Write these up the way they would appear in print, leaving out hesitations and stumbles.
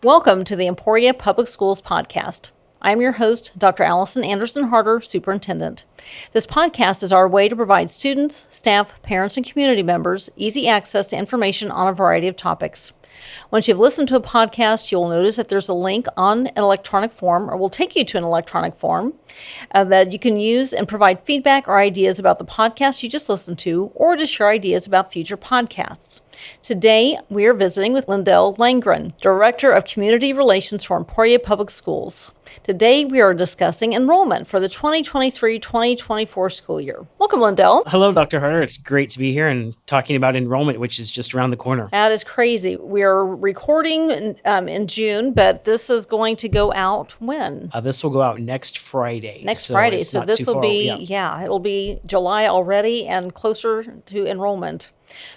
Welcome to the Emporia Public Schools podcast. I'm your host, Dr. Allison Anderson Harder, Superintendent. This podcast is our way to provide students, staff, parents, and community members easy access to information on a variety of topics. Once you've listened to a podcast, you'll notice that there's a link on an electronic form, or will take you to an electronic form that you can use and provide feedback or ideas about the podcast you just listened to, or to share ideas about future podcasts. Today, we are visiting with Lyndel Landgren, Director of Community Relations for Emporia Public Schools. Today, we are discussing enrollment for the 2023-2024 school year. Welcome, Lyndel. Hello, Dr. Harder. It's great to be here and talking about enrollment, which is just around the corner. That is crazy. We are recording in June, but this is going to go out when? This will go out next Friday. Next Friday. It's So not this too will far. be, it'll be July already and closer to enrollment.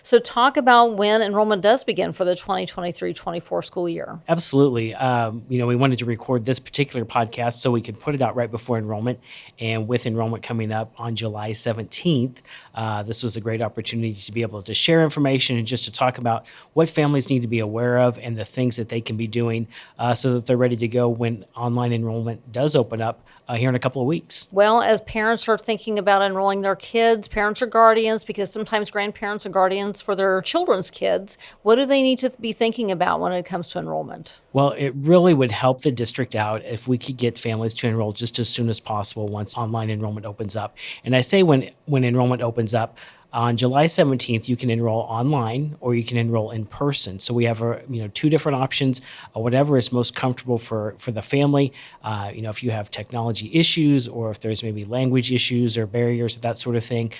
So talk about when enrollment does begin for the 2023-24 school year. Absolutely. We wanted to record this particular podcast so we could put it out right before enrollment. And with enrollment coming up on July 17th, this was a great opportunity to be able to share information and just to talk about what families need to be aware of and the things that they can be doing so that they're ready to go when online enrollment does open up here in a couple of weeks. Well, as parents are thinking about enrolling their kids, parents or guardians, because sometimes grandparents are guardians for their children's kids, what do they need to be thinking about when it comes to enrollment? Well, it really would help the district out if we could get families to enroll just as soon as possible once online enrollment opens up. And I say when enrollment opens up, on July 17th, you can enroll online or you can enroll in person. So we have two different options, whatever is most comfortable for the family. If you have technology issues or if there's maybe language issues or barriers, that sort of thing,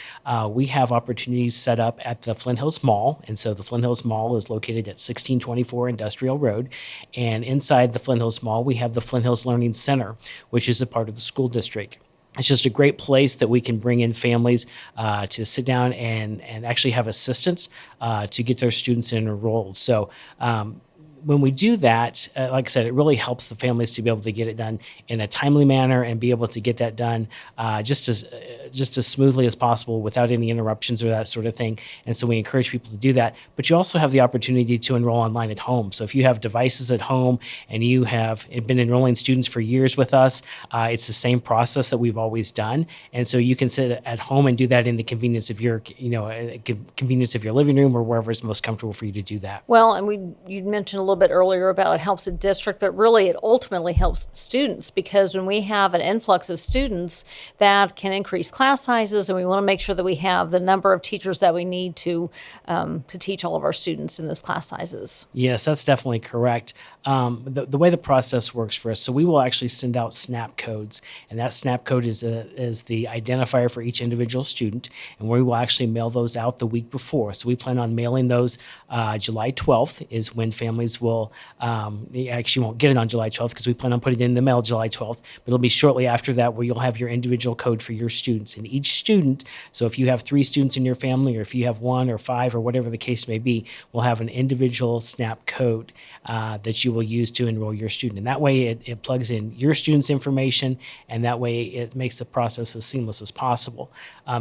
we have opportunities set up at the Flint Hills Mall. And so the Flint Hills Mall is located at 1624 Industrial Road. And inside the Flint Hills Mall, we have the Flint Hills Learning Center, which is a part of the school district. It's just a great place that we can bring in families to sit down and actually have assistance to get their students enrolled. So when we do that, like I said, it really helps the families to be able to get it done in a timely manner and be able to get that done just as smoothly as possible without any interruptions or that sort of thing. And so we encourage people to do that. But you also have the opportunity to enroll online at home. So if you have devices at home and you have been enrolling students for years with us, it's the same process that we've always done. And so you can sit at home and do that in the convenience of your, convenience of your living room or wherever is most comfortable for you to do that. Well, and you mentioned a little bit earlier about it helps the district, but really it ultimately helps students, because when we have an influx of students, that can increase class sizes, and we want to make sure that we have the number of teachers that we need to teach all of our students in those class sizes. Yes, that's definitely correct. The way the process works for us, so we will actually send out SNAP codes, and that SNAP code is the identifier for each individual student, and we will actually mail those out the week before. So we plan on mailing those July 12th is when families will, you actually won't get it on July 12th because we plan on putting it in the mail July 12th, but it'll be shortly after that where you'll have your individual code for your students. And each student, so if you have 3 students in your family or if you have 1 or 5 or whatever the case may be, will have an individual SNAP code that you will use to enroll your student. And that way it plugs in your student's information, and that way it makes the process as seamless as possible.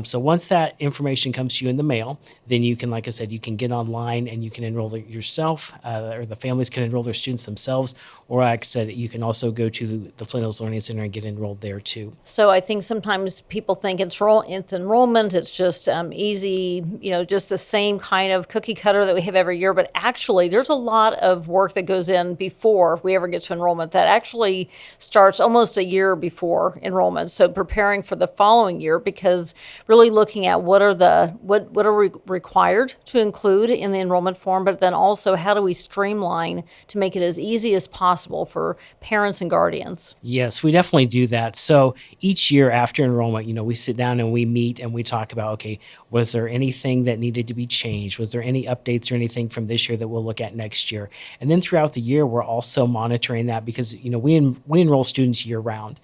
So once that information comes to you in the mail, then you can, like I said, you can get online and you can enroll it yourself, or the families can enroll their students themselves, or like I said, you can also go to the Flint Hills Learning Center and get enrolled there too. So I think sometimes people think it's enrollment, it's just easy, just the same kind of cookie cutter that we have every year, but actually there's a lot of work that goes in before we ever get to enrollment that actually starts almost a year before enrollment. So preparing for the following year, because really looking at what are required to include in the enrollment form, but then also how do we streamline to make it as easy as possible for parents and guardians. Yes, we definitely do that. So each year after enrollment, we sit down and we meet and we talk about, okay, was there anything that needed to be changed? Was there any updates or anything from this year that we'll look at next year? And then throughout the year, we're also monitoring that because, we enroll students year round.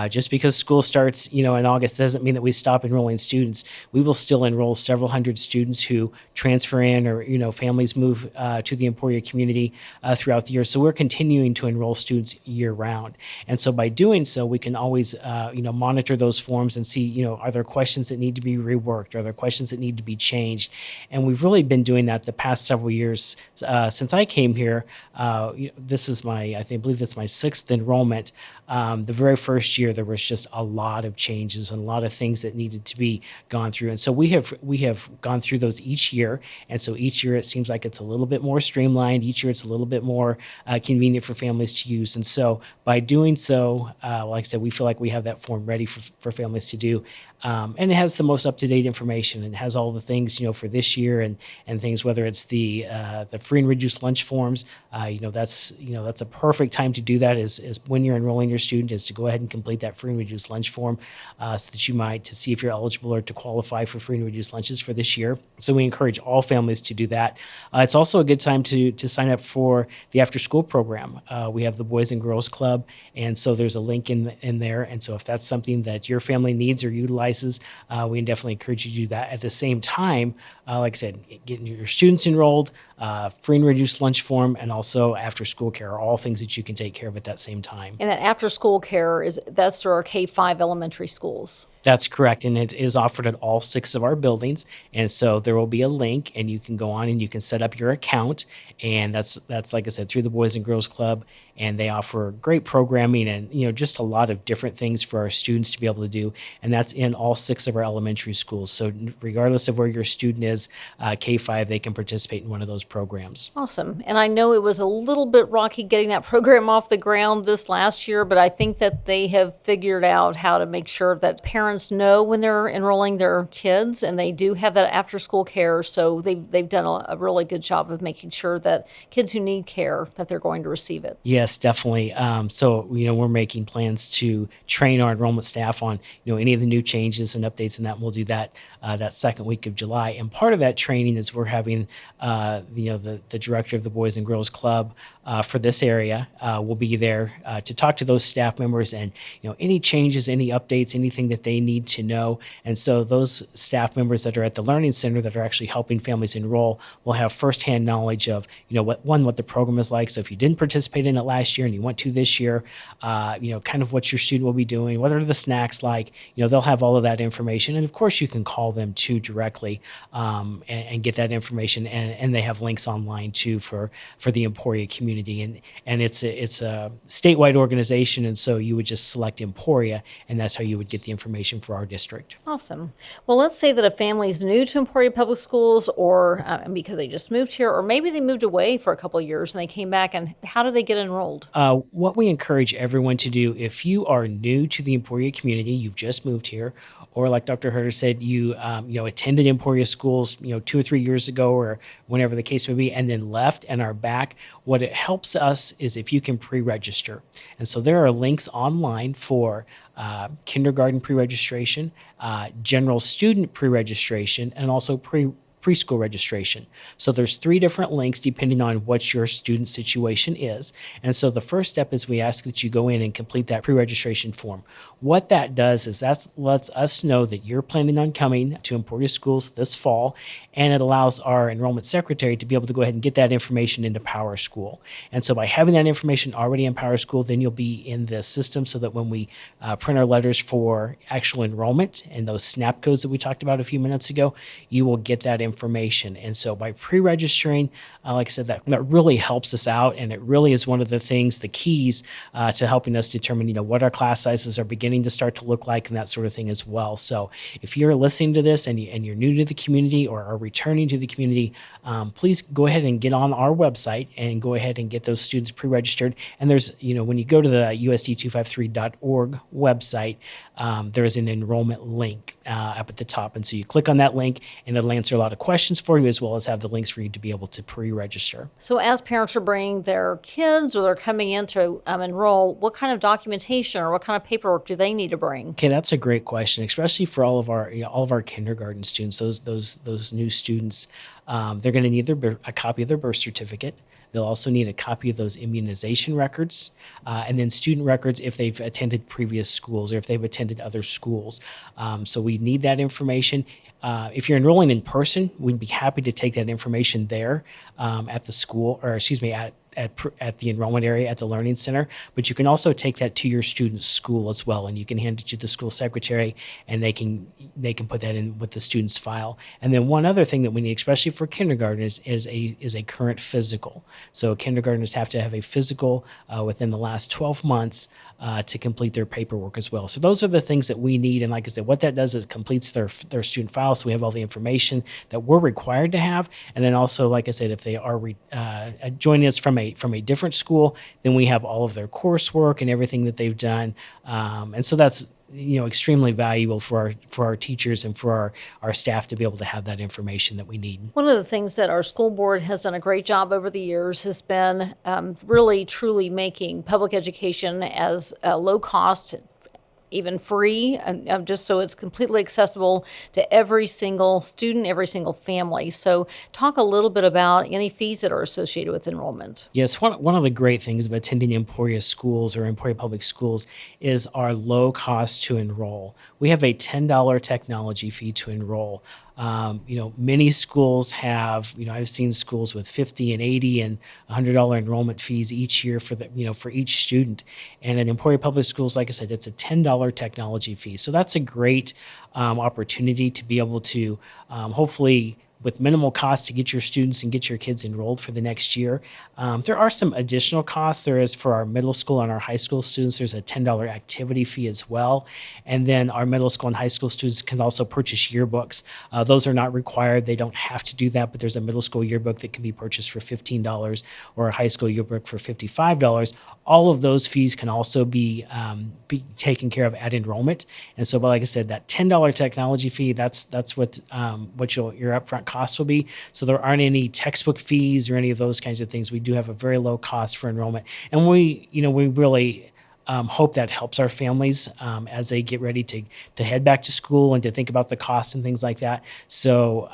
Just because school starts, in August doesn't mean that we stop enrolling students. We will still enroll several hundred students who transfer in or, families move to the Emporia community throughout the year. So we're continuing to enroll students year round. And so by doing so, we can always, monitor those forms and see, are there questions that need to be reworked? Are there questions that need to be changed? And we've really been doing that the past several years since I came here. This is I believe that's my sixth enrollment. The very first year, there was just a lot of changes and a lot of things that needed to be gone through. And so we have gone through those each year. And so each year it seems like it's a little bit more streamlined. Each year it's a little bit more convenient for families to use. And so by doing so, like I said, we feel like we have that form ready for families to do. And it has the most up-to-date information. It has all the things, for this year and things, whether it's the free and reduced lunch forms. That's a perfect time to do that is when you're enrolling your student, is to go ahead and complete that free and reduced lunch form so that you might to see if you're eligible or to qualify for free and reduced lunches for this year. So we encourage all families to do that. It's also a good time to sign up for the after-school program. We have the Boys and Girls Club, and so there's a link in there. And so if that's something that your family needs or utilizes, we can definitely encourage you to do that. At the same time, like I said, getting your students enrolled, free and reduced lunch form, and also after-school care are all things that you can take care of at that same time. And that after-school care, that's through our K-5 elementary schools. That's correct, and it is offered at all 6 of our buildings. And so there will be a link, and you can go on and you can set up your account. And that's like I said, through the Boys and Girls Club, and they offer great programming and just a lot of different things for our students to be able to do. And that's in all 6 of our elementary schools. So regardless of where your student is, K-5, they can participate in one of those programs. Awesome. And I know it was a little bit rocky getting that program off the ground this last year, but I think that they have figured out how to make sure that parents know when they're enrolling their kids, and they do have that after-school care. So they've done a really good job of making sure that kids who need care, that they're going to receive it. Yes, definitely. So we're making plans to train our enrollment staff on any of the new changes and updates, and we'll do that that second week of July. And part of that training is we're having the director of the Boys and Girls Club for this area will be there to talk to those staff members and any changes, any updates, anything that they need to know. And so those staff members that are at the Learning Center that are actually helping families enroll will have firsthand knowledge of what the program is like. So if you didn't participate in it last year and you want to this year, kind of what your student will be doing, what are the snacks like, they'll have all of that information. And of course you can call them too directly and get that information. And they have links online too for the Emporia community. And it's a statewide organization. And so you would just select Emporia, and that's how you would get the information for our district. Awesome. Well, let's say that a family is new to Emporia Public Schools, or because they just moved here, or maybe they moved away for a couple of years and they came back, and how do they get enrolled? What we encourage everyone to do, if you are new to the Emporia community, you've just moved here, or like Dr. Herder said, you attended Emporia schools 2 or 3 years ago, or whenever the case may be, and then left and are back, what it helps us is if you can pre-register. And so there are links online for kindergarten pre-registration, general student pre-registration, and also preschool registration. So there's 3 different links depending on what your student situation is. And so the first step is we ask that you go in and complete that pre-registration form. What that does is that lets us know that you're planning on coming to Emporia schools this fall, and it allows our enrollment secretary to be able to go ahead and get that information into Power School. And so by having that information already in Power School, then you'll be in the system so that when we print our letters for actual enrollment and those SNAP codes that we talked about a few minutes ago, you will get that information. And so by pre-registering, like I said, that really helps us out, and it really is one of the things, the keys to helping us determine, what our class sizes are beginning to start to look like and that sort of thing as well. So if you're listening to this and you're new to the community or are returning to the community, please go ahead and get on our website and go ahead and get those students pre-registered. And there's, when you go to the USD253.org website, there is an enrollment link up at the top. And so you click on that link and it'll answer a lot of questions for you, as well as have the links for you to be able to pre-register. So as parents are bringing their kids or they're coming in to enroll, what kind of documentation or what kind of paperwork do they need to bring? Okay, that's a great question, especially for all of our kindergarten students, those new students. They're going to need a copy of their birth certificate. They'll also need a copy of those immunization records, and then student records if they've attended previous schools or if they've attended other schools. So we need that information. If you're enrolling in person, we'd be happy to take that information there at the school, or excuse me, at at the enrollment area at the Learning Center, but you can also take that to your student's school as well, and you can hand it to the school secretary, and they can put that in with the student's file. And then one other thing that we need, especially for kindergartners, is a current physical. So kindergartners have to have a physical within the last 12 months to complete their paperwork as well. So those are the things that we need. And like I said, what that does is it completes their student file. So we have all the information that we're required to have. And then also, like I said, if they are joining us from a different school, then we have all of their coursework and everything that they've done. And so that's extremely valuable for our teachers and for our staff to be able to have that information that we need. One of the things that our school board has done a great job over the years has been really, truly making public education as low cost, even free, just so it's completely accessible to every single student, every single family. So talk a little bit about any fees that are associated with enrollment. Yes, one of the great things of attending Emporia schools or Emporia Public Schools is our low cost to enroll. We have a $10 technology fee to enroll. Many schools have, I've seen schools with $50 and $80 and $100 enrollment fees each year for each student. And in Emporia Public Schools, like I said, it's a $10 technology fee. So that's a great opportunity to be able to hopefully, with minimal cost, to get your students and get your kids enrolled for the next year. There are some additional costs. There is for our middle school and our high school students. There's a $10 activity fee as well. And then our middle school and high school students can also purchase yearbooks. Those are not required. They don't have to do that, but there's a middle school yearbook that can be purchased for $15 or a high school yearbook for $55. All of those fees can also be taken care of at enrollment. And so, but like I said, that $10 technology fee, that's what your upfront costs will be. So there aren't any textbook fees or any of those kinds of things. We do have a very low cost for enrollment, and we really hope that helps our families as they get ready to head back to school and to think about the costs and things like that. So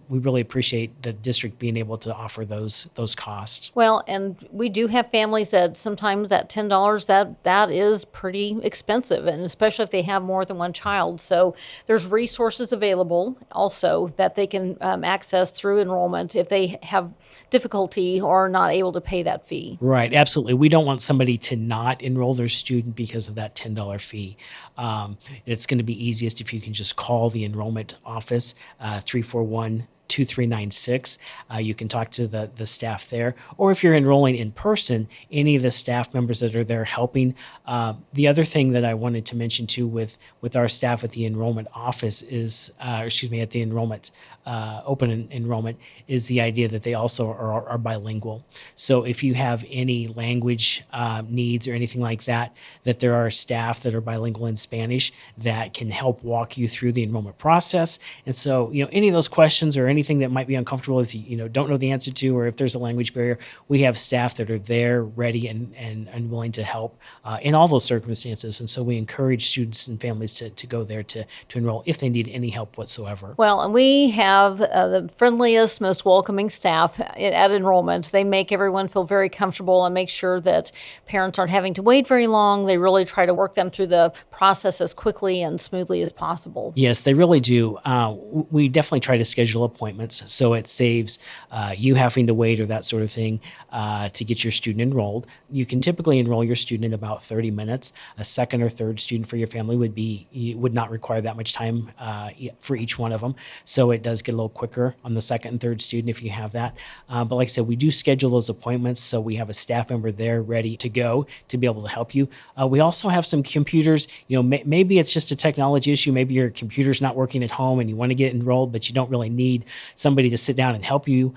we really appreciate the district being able to offer those costs. Well, and we do have families that sometimes that $10, that is pretty expensive, and especially if they have more than one child. So there's resources available also that they can access through enrollment if they have difficulty or are not able to pay that fee. Right, absolutely. We don't want somebody to not enroll their student because of that $10 fee. It's going to be easiest if you can just call the enrollment office, 341-2396. You can talk to the staff there. Or if you're enrolling in person, any of the staff members that are there helping. The other thing that I wanted to mention too with our staff at the enrollment office is, at the enrollment, Open Enrollment, is the idea that they also are bilingual. So if you have any language needs or anything like that, that there are staff that are bilingual in Spanish that can help walk you through the enrollment process. And so, any of those questions or anything that might be uncomfortable if you don't know the answer to, or if there's a language barrier, we have staff that are there ready and willing to help in all those circumstances. And so we encourage students and families to go there to enroll if they need any help whatsoever. Well, and we have the friendliest, most welcoming staff at enrollment. They make everyone feel very comfortable and make sure that parents aren't having to wait very long. They really try to work them through the process as quickly and smoothly as possible. Yes, they really do. We definitely try to schedule appointments so it saves you having to wait or that sort of thing to get your student enrolled. You can typically enroll your student in about 30 minutes. A second or third student for your family would not require that much time for each one of them. So it does get a little quicker on the second and third student if you have that. But like I said, we do schedule those appointments, so we have a staff member there ready to go to be able to help you. We also have some computers. Maybe it's just a technology issue. Maybe your computer's not working at home and you want to get enrolled, but you don't really need somebody to sit down and help you.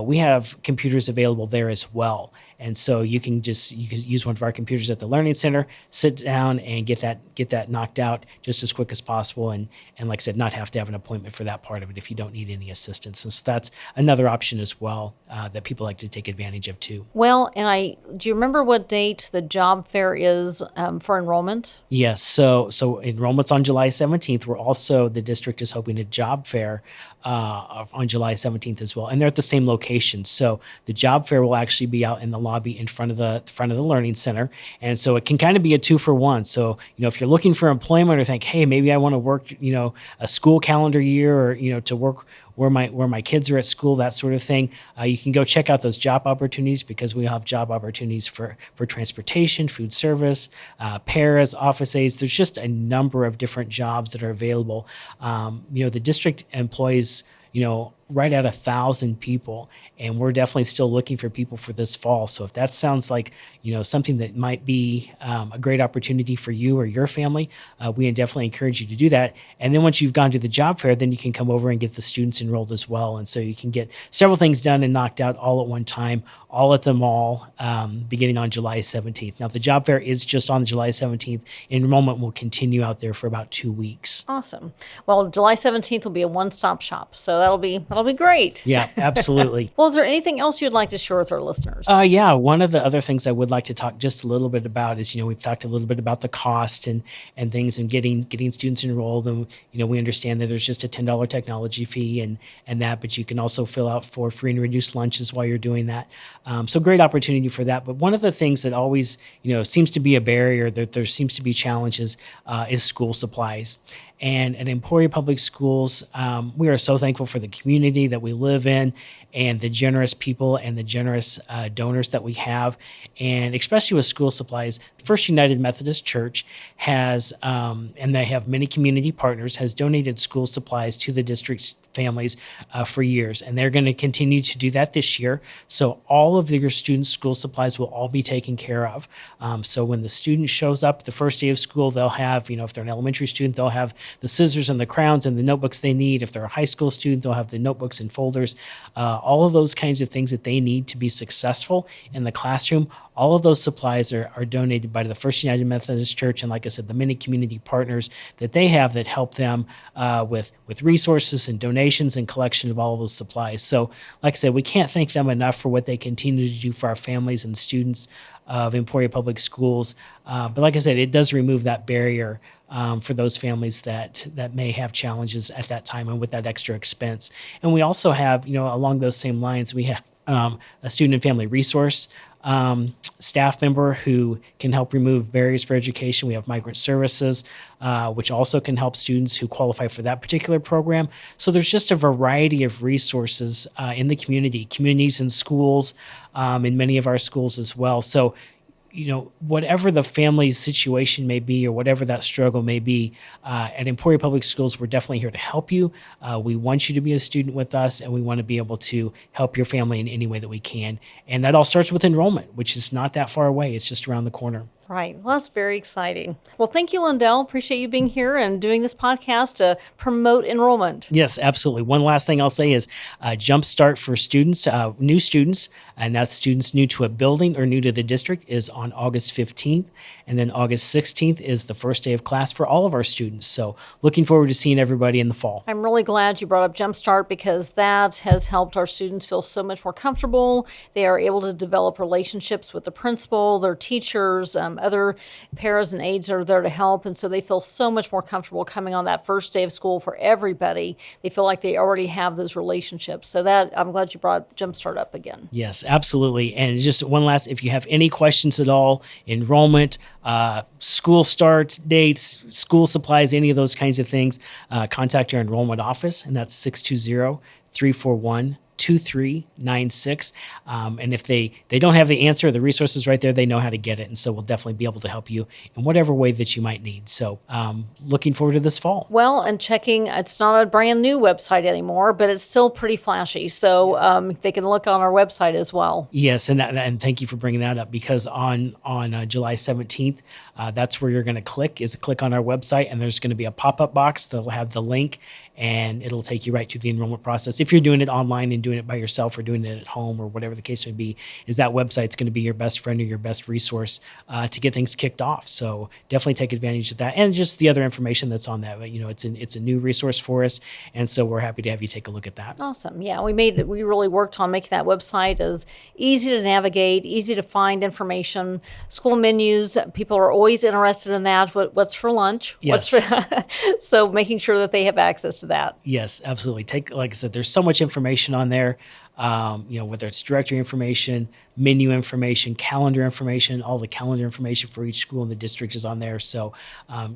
We have computers available there as well. And so you can use one of our computers at the Learning Center, sit down and get that knocked out just as quick as possible. And like I said, not have to have an appointment for that part of it if you don't need any assistance. And so that's another option as well that people like to take advantage of too. Well, and do you remember what date the job fair is for enrollment? Yes. So enrollment's on July 17th. The district is hoping a job fair on July 17th as well. And they're at the same location. So the job fair will actually be out in the lobby in front of the Learning Center. And so it can kind of be a 2-for-1. So, if you're looking for employment or think, hey, maybe I want to work, a school calendar year, or, to work where my kids are at school, that sort of thing, you can go check out those job opportunities, because we have job opportunities for transportation, food service, paras, office aides. There's just a number of different jobs that are available. The district employs right at 1,000 people, and we're definitely still looking for people for this fall. So if that sounds like something that might be a great opportunity for you or your family, we definitely encourage you to do that. And then once you've gone to the job fair, then you can come over and get the students enrolled as well. And so you can get several things done and knocked out all at one time, all at the mall, beginning on July 17th. Now, if the job fair is just on July 17th, enrollment will continue out there for about 2 weeks. Awesome. Well, July 17th will be a one-stop shop, so that'll be great. Yeah, absolutely. Well, is there anything else you'd like to share with our listeners? Yeah, one of the other things I would like to talk just a little bit about is, we've talked a little bit about the cost and things, and getting students enrolled. And, we understand that there's just a $10 technology fee and that, but you can also fill out for free and reduced lunches while you're doing that. So great opportunity for that. But one of the things that always, seems to be a barrier, that there seems to be challenges, is school supplies. And at Emporia Public Schools, we are so thankful for the community that we live in, and the generous people and the generous donors that we have. And especially with school supplies, First United Methodist Church has, and they have many community partners, has donated school supplies to the district's families for years. And they're going to continue to do that this year. So all of your students' school supplies will all be taken care of. So when the student shows up the first day of school, they'll have, if they're an elementary student, they'll have the scissors and the crayons and the notebooks they need. If they're a high school student, they'll have the notebooks and folders, all of those kinds of things that they need to be successful in the classroom. All of those supplies are donated by the First United Methodist Church, and like I said, the many community partners that they have that help them with resources and donations and collection of all of those supplies. So like I said, we can't thank them enough for what they continue to do for our families and students of Emporia Public Schools. But like I said, it does remove that barrier for those families that may have challenges at that time and with that extra expense. And we also have, along those same lines, we have a student and family resource staff member who can help remove barriers for education. We have migrant services, which also can help students who qualify for that particular program. So there's just a variety of resources in the communities and schools, in many of our schools as well. So, whatever the family's situation may be, or whatever that struggle may be, at Emporia Public Schools, we're definitely here to help you. We want you to be a student with us, and we want to be able to help your family in any way that we can. And that all starts with enrollment, which is not that far away. It's just around the corner. Right. Well, that's very exciting. Well, thank you, Lyndel. Appreciate you being here and doing this podcast to promote enrollment. Yes, absolutely. One last thing I'll say is Jumpstart for students, new students, and that's students new to a building or new to the district, is on August 15th. And then August 16th is the first day of class for all of our students. So looking forward to seeing everybody in the fall. I'm really glad you brought up Jumpstart, because that has helped our students feel so much more comfortable. They are able to develop relationships with the principal, their teachers, other paras and aides are there to help. And so they feel so much more comfortable coming on that first day of school for everybody. They feel like they already have those relationships. So that, I'm glad you brought Jumpstart up again. Yes, absolutely. And just one last, if you have any questions at all, enrollment, school start dates, school supplies, any of those kinds of things, contact your enrollment office, and that's 620-341-2396. And if they don't have the answer, the resources right there, they know how to get it. And so we'll definitely be able to help you in whatever way that you might need. So looking forward to this fall. Well, and checking, it's not a brand new website anymore, but it's still pretty flashy. So they can look on our website as well. Yes, and thank you for bringing that up, because on July 17th, that's where you're going to click on our website, and there's going to be a pop-up box that'll have the link, and it'll take you right to the enrollment process. If you're doing it online and doing it by yourself, or doing it at home, or whatever the case may be, is that website's going to be your best friend or your best resource to get things kicked off. So definitely take advantage of that, and just the other information that's on that. But, it's a new resource for us, and so we're happy to have you take a look at that. Awesome. Yeah, we really worked on making that website as easy to navigate, easy to find information, school menus. People are always interested in that. What's for lunch? Yes. So making sure that they have access to that. Yes, absolutely. Like I said, there's so much information on there. whether it's directory information, menu information, calendar information. All the calendar information for each school in the district is on there. So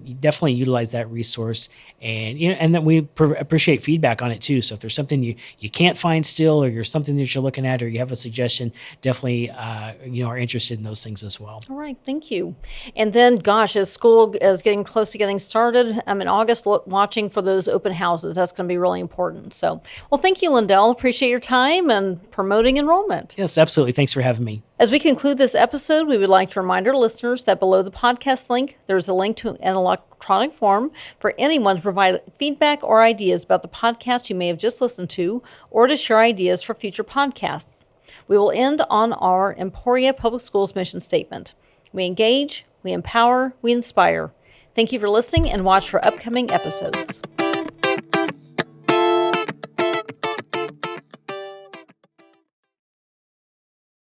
you definitely utilize that resource, and then we appreciate feedback on it too. So if there's something you can't find still, or you're something that you're looking at, or you have a suggestion, definitely are interested in those things as well. All right, thank you. And then, gosh, as school is getting close to getting started, I'm in August watching for those open houses. That's going to be really important. So, well, thank you, Lyndel. Appreciate your time and promoting enrollment. Yes, absolutely. Thanks for having me. As we conclude this episode, we would like to remind our listeners that below the podcast link, there's a link to an electronic form for anyone to provide feedback or ideas about the podcast you may have just listened to, or to share ideas for future podcasts. We will end on our Emporia Public Schools mission statement. We engage, we empower, we inspire. Thank you for listening, and watch for upcoming episodes.